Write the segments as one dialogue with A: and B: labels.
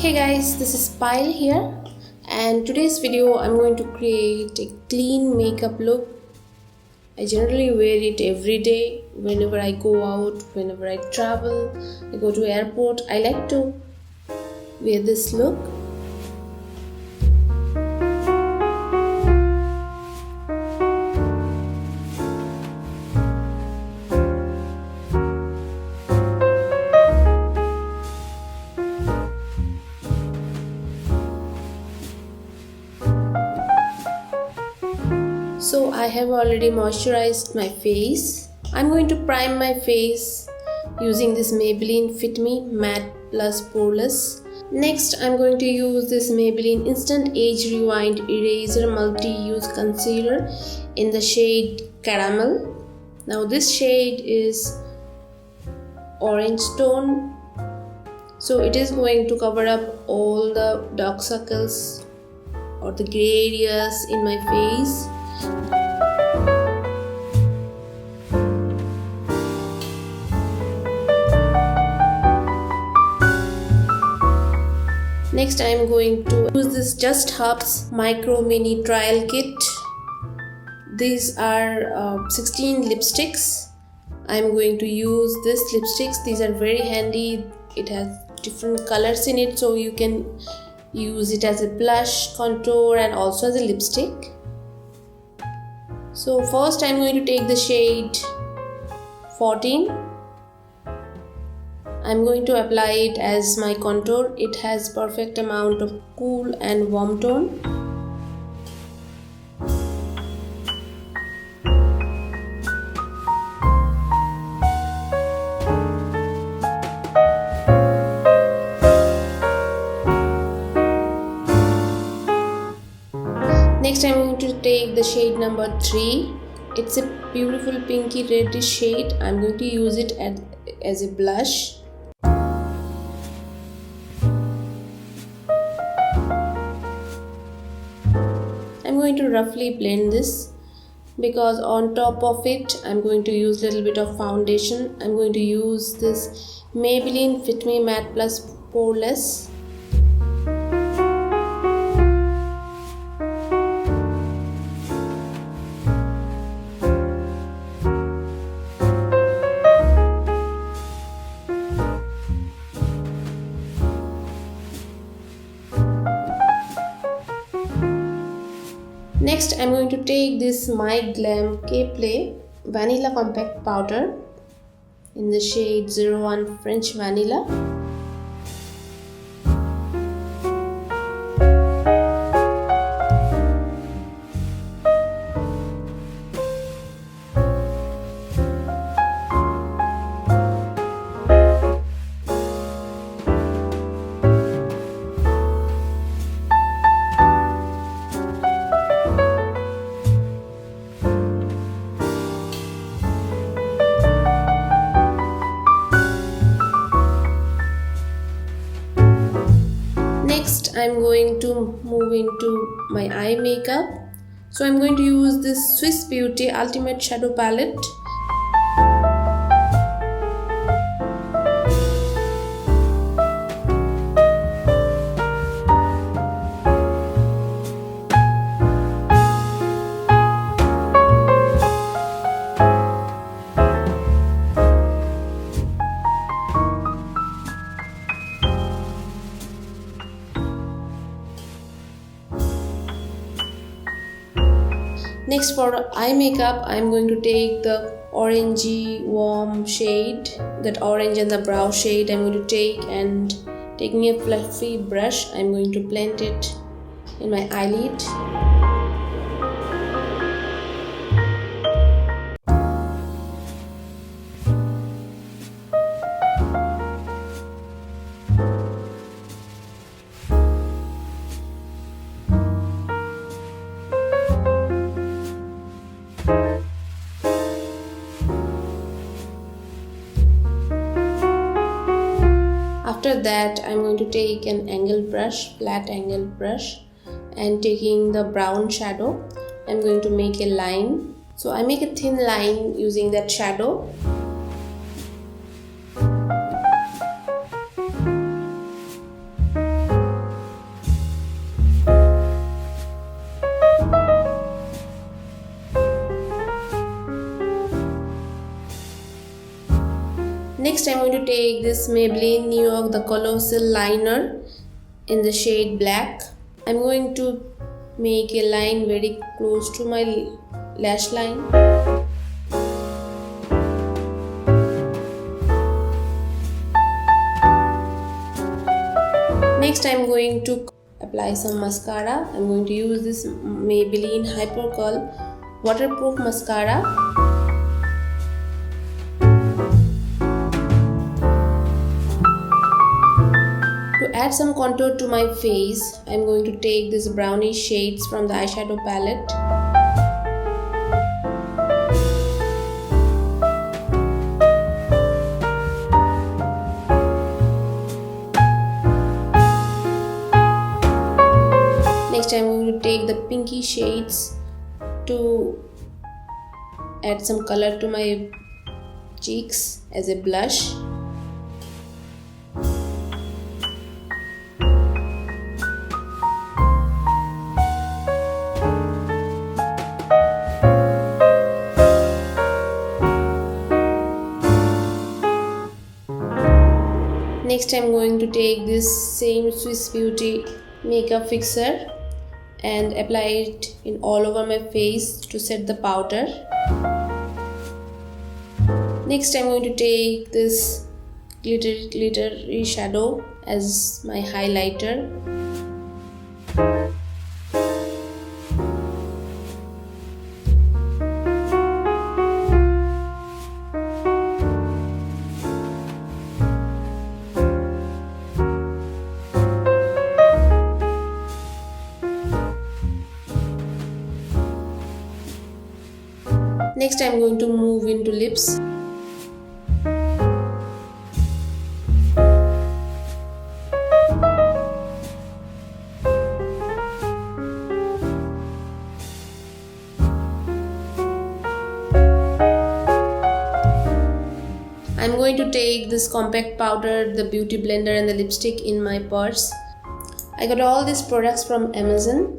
A: Hey guys, this is Payel here, and today's video I'm going to create a clean makeup look. I generally wear it every day whenever I go out, whenever I travel, I go to airport. I like to wear this look. So I have already moisturized my face. I'm going to prime my face using this Maybelline Fit Me Matte Plus Poreless. Next, I'm going to use this Maybelline Instant Age Rewind Eraser Multi-Use Concealer in the shade Caramel. Now this shade is orange tone, so it is going to cover up all the dark circles or the gray areas in my face. Next, I am going to use this Just Herbs Micro Mini Trial Kit. These are 16 lipsticks. I am going to use these lipsticks. These are very handy. It has different colors in it, so you can use it as a blush, contour, and also as a lipstick. So first, I am going to take the shade 14. I'm going to apply it as my contour. It has perfect amount of cool and warm tone. Next, I'm going to take the shade number 3. It's a beautiful pinky reddish shade. I'm going to use it as a blush. I'm going to roughly blend this because on top of it I'm going to use a little bit of foundation. I'm going to use this Maybelline Fit Me Matte Plus Poreless. Next, I'm going to take this MyGlamm K.Play Vanilla Compact Powder in the shade 01 French Vanilla. Next, I'm going to move into my eye makeup. So I'm going to use this Swiss Beauty Ultimate Shadow Palette. Next, for eye makeup, I'm going to take the orangey warm shade, that orange and the brow shade. I'm going to take and taking a fluffy brush, I'm going to blend it in my eyelid. After that, I'm going to take an angle brush, flat angle brush, and taking the brown shadow, I'm going to make a line. So I make a thin line using that shadow. Next I'm going to take this Maybelline New York the Colossal liner in the shade black. I'm going to make a line very close to my lash line. Next I'm going to apply some mascara. I'm going to use this Maybelline Hypercurl waterproof mascara. To add some contour to my face, I'm going to take these brownish shades from the eyeshadow palette. Next I'm going to take the pinky shades to add some color to my cheeks as a blush. Next I'm going to take this same Swiss Beauty makeup fixer and apply it in all over my face to set the powder. Next I'm going to take this glittery shadow as my highlighter. Next I'm going to move into lips. I'm going to take this compact powder, the beauty blender and the lipstick in my purse. I got all these products from Amazon.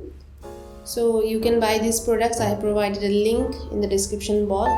A: So you can buy these products. I have provided a link in the description box.